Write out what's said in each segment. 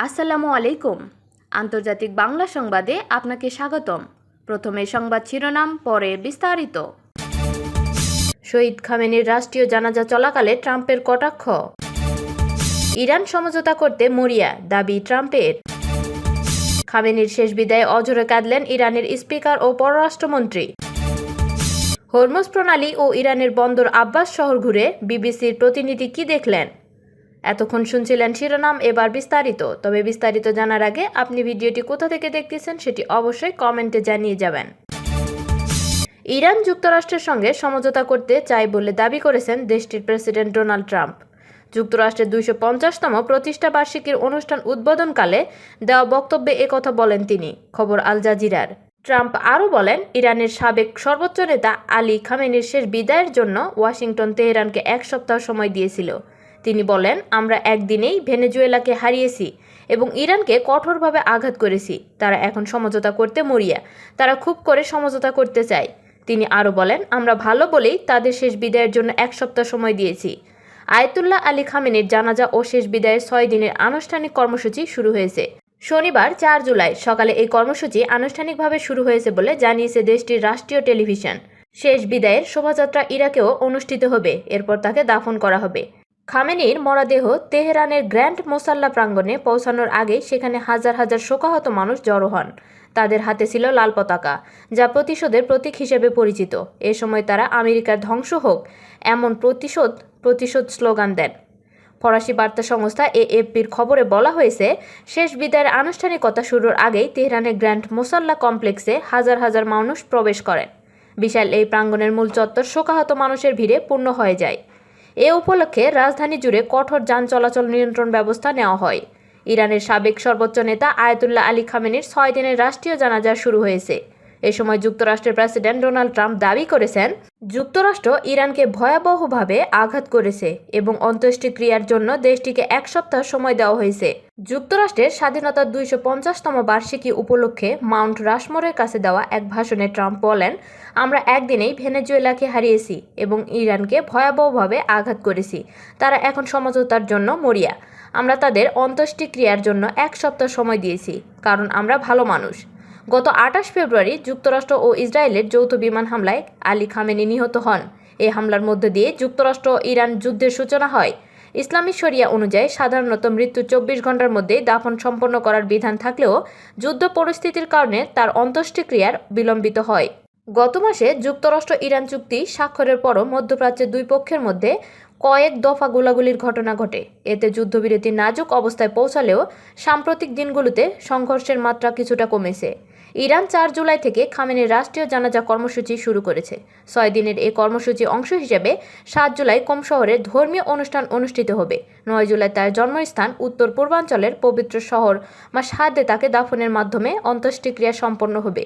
আসসালামু আলাইকুম। আন্তর্জাতিক বাংলা সংবাদে আপনাকে স্বাগতম। প্রথমে সংবাদ শিরোনাম, পরে বিস্তারিত। শহীদ খামেনির রাষ্ট্রীয় জানাজা চলাকালে ট্রাম্পের কটাক্ষ। ইরান সমঝোতা করতে মরিয়া, দাবি ট্রাম্পের। খামেনির শেষ বিদায়ে অঝরে কাঁদলেন ইরানের স্পিকার ও পররাষ্ট্রমন্ত্রী। হরমুজ প্রণালী ও ইরানের বন্দর আব্বাস শহর ঘুরে বিবিসির প্রতিনিধি কি দেখলেন? এতক্ষণ শুনছিলেন শিরোনাম, এবার বিস্তারিত। তবে বিস্তারিত জানার আগে আপনি ভিডিওটি কোথা থেকে দেখতেছেন সেটি অবশ্যই কমেন্টে জানিয়ে যাবেন। ইরান যুক্তরাষ্ট্রের সঙ্গে সমঝোতা করতে চায় বলে দাবি করেছেন দেশটির প্রেসিডেন্ট ডোনাল্ড ট্রাম্প। যুক্তরাষ্ট্রের 250তম প্রতিষ্ঠা বার্ষিকীর অনুষ্ঠান উদ্বোধনকালে দেওয়া বক্তব্যে একথা বলেন তিনি, খবর আল জাজিরার। ট্রাম্প আরও বলেন, ইরানের সাবেক সর্বোচ্চ নেতা আলী খামেনির শেষ বিদায়ের জন্য ওয়াশিংটন তেহরানকে 1 সপ্তাহ সময় দিয়েছিল। তিনি বলেন, আমরা একদিনেই ভেনেজুয়েলাকে হারিয়েছি এবং ইরানকে কঠোরভাবে আঘাত করেছি। তারা এখন সমঝোতা করতে মরিয়া, তারা খুব করে সমঝোতা করতে চায়। তিনি আরও বলেন, আমরা ভালো বলেই তাদের শেষ বিদায়ের জন্য 1 সপ্তাহ সময় দিয়েছি। আয়াতুল্লাহ আলী খামেনির জানাজা ও শেষ বিদায়ের 6 দিনের আনুষ্ঠানিক কর্মসূচি শুরু হয়েছে। শনিবার 4 জুলাই সকালে এই কর্মসূচি আনুষ্ঠানিকভাবে শুরু হয়েছে বলে জানিয়েছে দেশটির রাষ্ট্রীয় টেলিভিশন। শেষ বিদায়ের শোভাযাত্রা ইরাকেও অনুষ্ঠিত হবে, এরপর তাকে দাফন করা হবে। খামেনির মরদেহ তেহরানের গ্র্যান্ড মোসাল্লা প্রাঙ্গণে পৌঁছানোর আগেই সেখানে হাজার হাজার শোকাহত মানুষ জড়ো হন। তাদের হাতে ছিল লাল পতাকা, যা প্রতিশোধের প্রতীক হিসেবে পরিচিত। এ সময় তারা আমেরিকার ধ্বংস হোক এমন প্রতিশোধ স্লোগান দেন। ফরাসি বার্তা সংস্থা এএফপির খবরে বলা হয়েছে, শেষ বিদায়ের আনুষ্ঠানিকতা শুরুর আগেই তেহরানের গ্র্যান্ড মোসাল্লা কমপ্লেক্সে হাজার হাজার মানুষ প্রবেশ করেন। বিশাল এই প্রাঙ্গণের মূল চত্বর শোকাহত মানুষের ভিড়ে পূর্ণ হয়ে যায়। এ উপলক্ষে রাজধানী জুড়ে কঠোর যান চলাচল নিয়ন্ত্রণ ব্যবস্থা নেওয়া হয়। ইরানের সাবেক সর্বোচ্চ নেতা আয়াতুল্লাহ আলী খামেনির 6 দিনের রাষ্ট্রীয় জানাজা শুরু হয়েছে। এ সময় যুক্তরাষ্ট্রের প্রেসিডেন্ট ডোনাল্ড ট্রাম্প দাবি করেছেন, যুক্তরাষ্ট্র ইরানকে ভয়াবহভাবে আঘাত করেছে এবং অন্ত্যেষ্টিক্রিয়ার জন্য দেশটিকে 1 সপ্তাহ সময় দেওয়া হয়েছে। যুক্তরাষ্ট্রের স্বাধীনতার 250তম বার্ষিকী উপলক্ষে মাউন্ট রাশমোরের কাছে দেওয়া এক ভাষণে ট্রাম্প বলেন, আমরা একদিনেই ভেনেজুয়েলাকে হারিয়েছি এবং ইরানকে ভয়াবহভাবে আঘাত করেছি। তারা এখন সমঝোতার জন্য মরিয়া। আমরা তাদের অন্ত্যেষ্টিক্রিয়ার জন্য 1 সপ্তাহ সময় দিয়েছি, কারণ আমরা ভালো মানুষ। গত 28 ফেব্রুয়ারি যুক্তরাষ্ট্র ও ইসরায়েলের যৌথ বিমান হামলায় আলী খামেনি নিহত হন। এই হামলার মধ্য দিয়ে যুক্তরাষ্ট্র ইরান যুদ্ধের সূচনা হয়। ইসলামী শরিয়া অনুযায়ী সাধারণত মৃত্যু 24 ঘন্টার মধ্যেই দাফন সম্পন্ন করার বিধান থাকলেও যুদ্ধ পরিস্থিতির কারণে তার অন্ত্যেষ্টিক্রিয়ার বিলম্বিত হয়। গত মাসে যুক্তরাষ্ট্র ইরান চুক্তি স্বাক্ষরের পরও মধ্যপ্রাচ্যের দুই পক্ষের মধ্যে কয়েক দফা গোলাগুলির ঘটনা ঘটে। এতে যুদ্ধবিরতি নাজুক অবস্থায় পৌঁছালেও সাম্প্রতিক দিনগুলোতে সংঘর্ষের মাত্রা কিছুটা কমেছে। ইরান 4 জুলাই থেকে খামেনির রাষ্ট্রীয় জানাজা কর্মসূচি শুরু করেছে। 6 দিনের এই কর্মসূচি অংশ হিসেবে 7 জুলাই কোম শহরে ধর্মীয় অনুষ্ঠান অনুষ্ঠিত হবে। 9 জুলাই তার জন্মস্থান উত্তর পূর্বাঞ্চলের পবিত্র শহর মাশহাদে তাকে দাফনের মাধ্যমে অন্ত্যেষ্টিক্রিয়া সম্পন্ন হবে।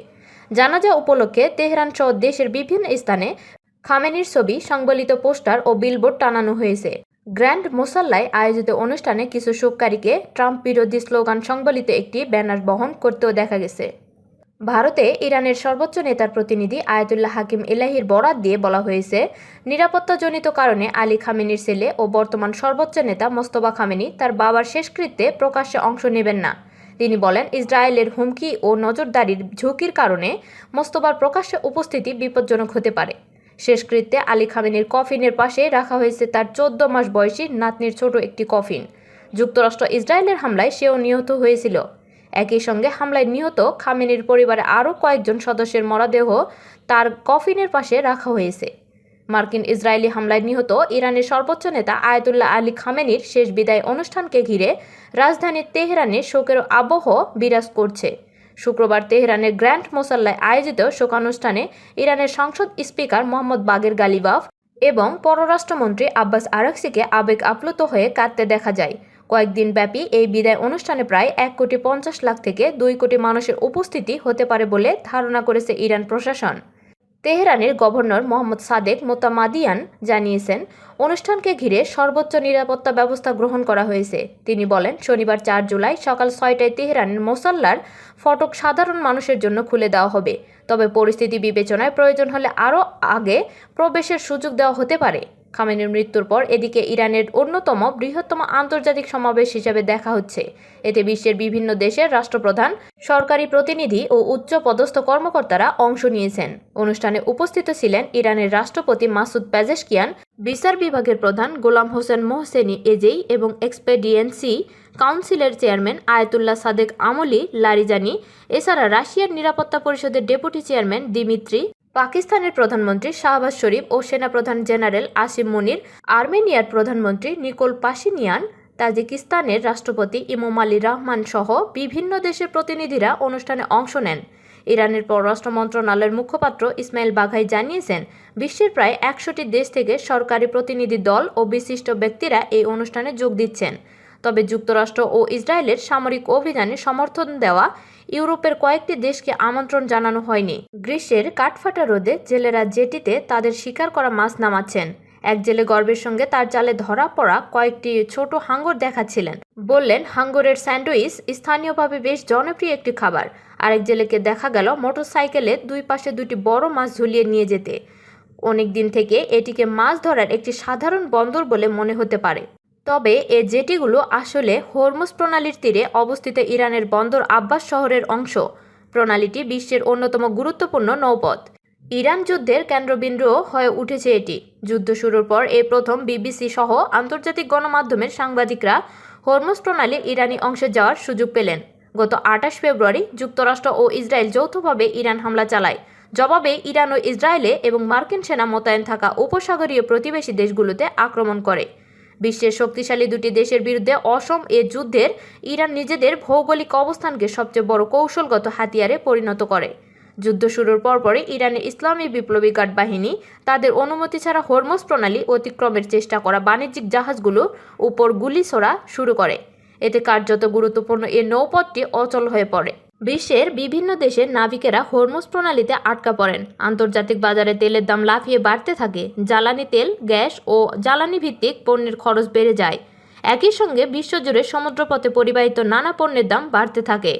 জানাজা উপলক্ষে তেহরান সহ দেশের বিভিন্ন স্থানে খামেনির ছবি সংবলিত পোস্টার ও বিলবোর্ড টানানো হয়েছে। গ্র্যান্ড মোসাল্লায় আয়োজিত অনুষ্ঠানে কিছু শোককারীকে ট্রাম্প বিরোধী স্লোগান সংবলিত একটি ব্যানার বহন করতেও দেখা গেছে। ভারতে ইরানের সর্বোচ্চ নেতার প্রতিনিধি আয়াতুল্লাহ হাকিম এলাহির বরাত দিয়ে বলা হয়েছে, নিরাপত্তাজনিত কারণে আলী খামেনির ছেলে ও বর্তমান সর্বোচ্চ নেতা মোস্তফা খামেনি তার বাবার শেষকৃত্যে প্রকাশ্যে অংশ নেবেন না। তিনি বলেন, ইসরায়েলের হুমকি ও নজরদারির ঝুঁকির কারণে মোস্তফার প্রকাশ্যে উপস্থিতি বিপজ্জনক হতে পারে। শেষকৃত্যে আলী খামেনির কফিনের পাশে রাখা হয়েছে তার 14 মাস বয়সী নাতনির ছোট একটি কফিন। যুক্তরাষ্ট্র ইসরায়েলের হামলায় সেও নিহত হয়েছিল। একই সঙ্গে হামলায় নিহত খামেনির পরিবারে আরও কয়েকজন সদস্যের মরদেহ তার কফিনের পাশে রাখা হয়েছে। মার্কিন ইসরায়েলি হামলায় নিহত ইরানের সর্বোচ্চ নেতা আয়াতুল্লাহ আলী খামেনির শেষ বিদায় অনুষ্ঠানকে ঘিরে রাজধানী তেহরানে শোকের আবহ বিরাজ করছে। শুক্রবার তেহরানের গ্র্যান্ড মোসাল্লায় আয়োজিত শোকানুষ্ঠানে ইরানের সংসদ স্পিকার মোহাম্মদ বাগের গালিবাফ এবং পররাষ্ট্রমন্ত্রী আব্বাস আরাকচিকে আবেগ আপ্লুত হয়ে কাঁদতে দেখা যায়। কয়েকদিন ব্যাপী এই বিদায় অনুষ্ঠানে প্রায় 1,50,00,000 থেকে 2 কোটি মানুষের উপস্থিতি হতে পারে বলে ধারণা করেছে ইরান প্রশাসন। তেহরানের গভর্নর মোহাম্মদ সাদেক মোতামাদিয়ান জানিয়েছেন, অনুষ্ঠানকে ঘিরে সর্বোচ্চ নিরাপত্তা ব্যবস্থা গ্রহণ করা হয়েছে। তিনি বলেন, শনিবার 4 জুলাই সকাল 6টায় তেহরানের মোসাল্লার ফটক সাধারণ মানুষের জন্য খুলে দেওয়া হবে। তবে পরিস্থিতি বিবেচনায় প্রয়োজন হলে আরও আগে প্রবেশের সুযোগ দেওয়া হতে পারে। খামেনির মৃত্যুর পর এদিকে ইরানের অন্যতম বৃহত্তম আন্তর্জাতিক সমাবেশ হিসেবে দেখা হচ্ছে। এতে বিশ্বের বিভিন্ন দেশের রাষ্ট্রপ্রধান, সরকারি প্রতিনিধি ও উচ্চ পদস্থ কর্মকর্তারা অংশ নিয়েছেন। অনুষ্ঠানে উপস্থিত ছিলেন ইরানের রাষ্ট্রপতি মাসুদ পেজেশকিয়ান, বিচার বিভাগের প্রধান গোলাম হোসেন মোহসেনি এজেই এবং এক্সপেডিয়েন্সি কাউন্সিলের চেয়ারম্যান আয়াতুল্লাহ সাদেক আমলি লারিজানি। এছাড়া রাশিয়ার নিরাপত্তা পরিষদের ডেপুটি চেয়ারম্যান দিমিত্রি, পাকিস্তানের প্রধানমন্ত্রী শাহবাজ শরীফ ও সেনাপ্রধান জেনারেল আসিম মুনির, আর্মেনিয়ার প্রধানমন্ত্রী নিকোল পাশিনিয়ান, তাজিকিস্তানের রাষ্ট্রপতি ইমোমালি রহমান সহ বিভিন্ন দেশের প্রতিনিধিরা অনুষ্ঠানে অংশ নেন। ইরানের পররাষ্ট্র মন্ত্রণালয়ের মুখপাত্র ইসমাইল বাঘাই জানিয়েছেন, বিশ্বের প্রায় ১০০টি দেশ থেকে সরকারি প্রতিনিধি দল ও বিশিষ্ট ব্যক্তিরা এই অনুষ্ঠানে যোগ দিচ্ছেন। তবে যুক্তরাষ্ট্র ও ইসরায়েলের সামরিক অভিযানে সমর্থন দেওয়া ইউরোপের কয়েকটি দেশকে আমন্ত্রণ জানানো হয়নি। গ্রীষ্মের কাঠফাটা রোদে জেলেরা জেটিতে তাদের শিকার করা মাছ নামাচ্ছেন। এক জেলে গর্বের সঙ্গে তার জালে ধরা পড়া কয়েকটি ছোট হাঙ্গর দেখাচ্ছিলেন। বললেন, হাঙ্গরের স্যান্ডউইচ স্থানীয়ভাবে বেশ জনপ্রিয় একটি খাবার। আরেক জেলেকে দেখা গেল মোটরসাইকেলে দুই পাশে দুটি বড় মাছ ঝুলিয়ে নিয়ে যেতে। অনেক দিন থেকে এটিকে মাছ ধরার একটি সাধারণ বন্দর বলে মনে হতে পারে। তবে এ জেটিগুলো আসলে হরমুজ প্রণালীর তীরে অবস্থিত ইরানের বন্দর আব্বাস শহরের অংশ। প্রণালীটি বিশ্বের অন্যতম গুরুত্বপূর্ণ নৌপথ। ইরান যুদ্ধের কেন্দ্রবিন্দুও হয়ে উঠেছে এটি। যুদ্ধ শুরুর পর এই প্রথম বিবিসি সহ আন্তর্জাতিক গণমাধ্যমের সাংবাদিকরা হরমুজ প্রণালীর ইরানি অংশে যাওয়ার সুযোগ পেলেন। গত ২৮ ফেব্রুয়ারি যুক্তরাষ্ট্র ও ইসরায়েল যৌথভাবে ইরান হামলা চালায়। জবাবে ইরান ও ইসরায়েলে এবং মার্কিন সেনা মোতায়েন থাকা উপসাগরীয় প্রতিবেশী দেশগুলোতে আক্রমণ করে। বিশ্বের শক্তিশালী দুটি দেশের বিরুদ্ধে অসম এ যুদ্ধের ইরান নিজেদের ভৌগোলিক অবস্থানকে সবচেয়ে বড় কৌশলগত হাতিয়ারে পরিণত করে। যুদ্ধ শুরুর পরপরই ইরানের ইসলামী বিপ্লবী গার্ড বাহিনী তাদের অনুমতি ছাড়া হরমুজ প্রণালী অতিক্রমের চেষ্টা করা বাণিজ্যিক জাহাজগুলোর উপর গুলি ছোড়া শুরু করে। এতে কার্যত গুরুত্বপূর্ণ এ নৌপথটি অচল হয়ে পড়ে। বিশ্বের বিভিন্ন দেশের নাবিকেরা হরমুজ প্রণালীতে আটকা পড়েন। আন্তর্জাতিক বাজারে তেলের দাম লাফিয়ে বাড়তে থাকে। জ্বালানি তেল, গ্যাস ও জ্বালানি ভিত্তিক পণ্যের খরচ বেড়ে যায়। একই সঙ্গে বিশ্বজুড়ে সমুদ্রপথে পরিবাহিত নানা পণ্যের দাম বাড়তে থাকে।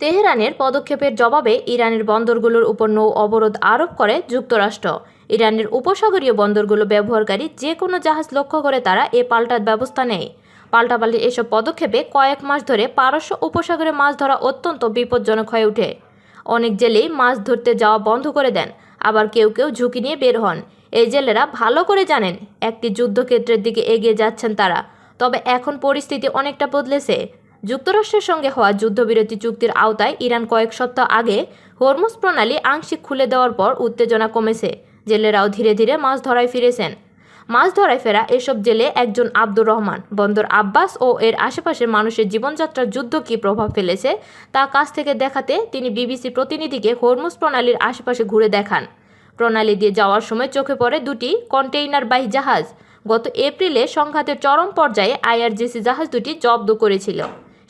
তেহরানের পদক্ষেপের জবাবে ইরানের বন্দরগুলোর উপর নৌ অবরোধ আরোপ করে যুক্তরাষ্ট্র। ইরানের উপসাগরীয় বন্দরগুলো ব্যবহারকারী যে কোনো জাহাজ লক্ষ্য করে তারা এ পাল্টা ব্যবস্থা নেয়। পাল্টাপাল্টি এসব পদক্ষেপে কয়েক মাস ধরে পারস্য উপসাগরে মাছ ধরা অত্যন্ত বিপজ্জনক হয়ে ওঠে। অনেক জেলেই মাছ ধরতে যাওয়া বন্ধ করে দেন, আবার কেউ কেউ ঝুঁকি নিয়ে বের হন। এই জেলেরা ভালো করে জানেন একটি যুদ্ধক্ষেত্রের দিকে এগিয়ে যাচ্ছেন তারা। তবে এখন পরিস্থিতি অনেকটা বদলেছে। যুক্তরাষ্ট্রের সঙ্গে হওয়া যুদ্ধবিরতি চুক্তির আওতায় ইরান কয়েক সপ্তাহ আগে হরমুজ প্রণালী আংশিক খুলে দেওয়ার পর উত্তেজনা কমেছে। জেলেরাও ধীরে ধীরে মাছ ধরায় ফিরেছেন। মাছ ধরায় ফেরা এসব জেলে একজন আব্দুর রহমান বন্দর আব্বাস ও এর আশেপাশের মানুষের জীবনযাত্রার যুদ্ধ কী প্রভাব ফেলেছে তা কাছ থেকে দেখাতে তিনি বিবিসি প্রতিনিধিকে হরমুজ প্রণালীর আশেপাশে ঘুরে দেখান। প্রণালী দিয়ে যাওয়ার সময় চোখে পড়ে দুটি কন্টেইনারবাহী জাহাজ। গত এপ্রিলে সংঘাতের চরম পর্যায়ে আইআরজিসি জাহাজ দুটি জব্দ করেছিল।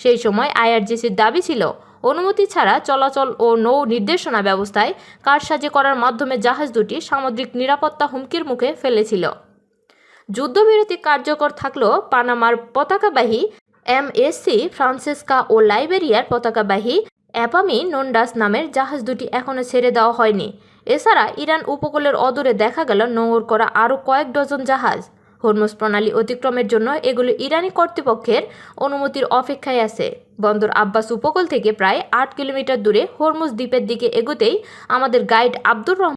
সেই সময় আইআরজিসির দাবি ছিল, অনুমতি ছাড়া চলাচল ও নৌ নির্দেশনা ব্যবস্থায় কারসাজি করার মাধ্যমে জাহাজ দুটি সামুদ্রিক নিরাপত্তা হুমকির মুখে ফেলেছিল। যুদ্ধবিরতি কার্যকর থাকলেও পানামার পতাকাবাহী এমএসসি ফ্রান্সিসকা ও লাইবেরিয়ার পতাকাবাহী অ্যাপামি নোন্ডাস নামের জাহাজ দুটি এখনও ছেড়ে দেওয়া হয়নি। এছাড়া ইরান উপকূলের অদূরে দেখা গেল নোঙর করা আরও কয়েক ডজন জাহাজ। হরমুজ প্রণালী অতিক্রমের জন্য এগুলো ইরানি কর্তৃপক্ষের অনুমতির অপেক্ষায় আছে। বন্দর আব্বাস উপকূল থেকে প্রায় ৮ কিলোমিটার দূরে হরমুজ দ্বীপের দিকে এগোতেই আমাদের গাইড আব্দুর রহমান